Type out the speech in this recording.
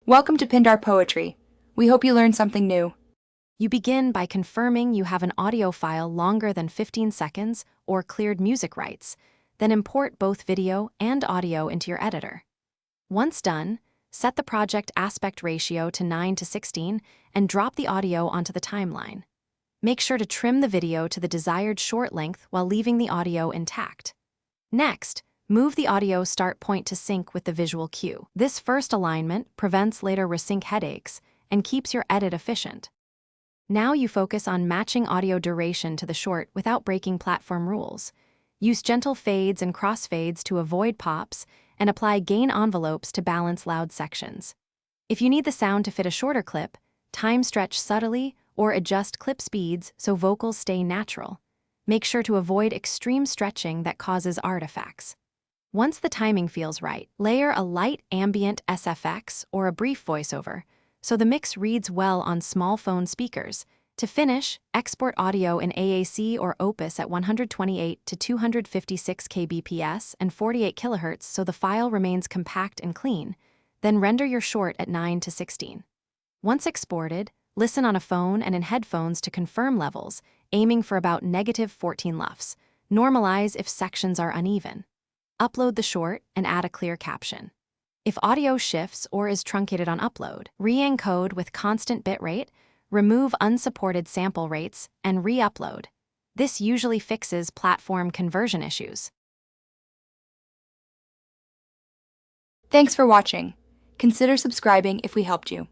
Welcome to Pindar Poetry. We hope you learned something new. You begin by confirming you have an audio file longer than 15 seconds or cleared music rights, then import both video and audio into your editor. Once done, set the project aspect ratio to 9:16 and drop the audio onto the timeline. Make sure to trim the video to the desired short length while leaving the audio intact. Next, move the audio start point to sync with the visual cue. This first alignment prevents later resync headaches and keeps your edit efficient. Now you focus on matching audio duration to the short without breaking platform rules. Use gentle fades and crossfades to avoid pops, and apply gain envelopes to balance loud sections. If you need the sound to fit a shorter clip, time stretch subtly or adjust clip speeds so vocals stay natural. Make sure to avoid extreme stretching that causes artifacts. Once the timing feels right, layer a light ambient SFX or a brief voiceover so the mix reads well on small phone speakers. To finish, export audio in AAC or Opus at 128 to 256 kbps and 48 kHz so the file remains compact and clean. Then render your short at 9:16. Once exported, listen on a phone and in headphones to confirm levels, aiming for about -14 LUFS. Normalize if sections are uneven. Upload the short and add a clear caption. If audio shifts or is truncated on upload, re-encode with constant bitrate, remove unsupported sample rates, and re-upload. This usually fixes platform conversion issues. Thanks for watching. Consider subscribing if we helped you.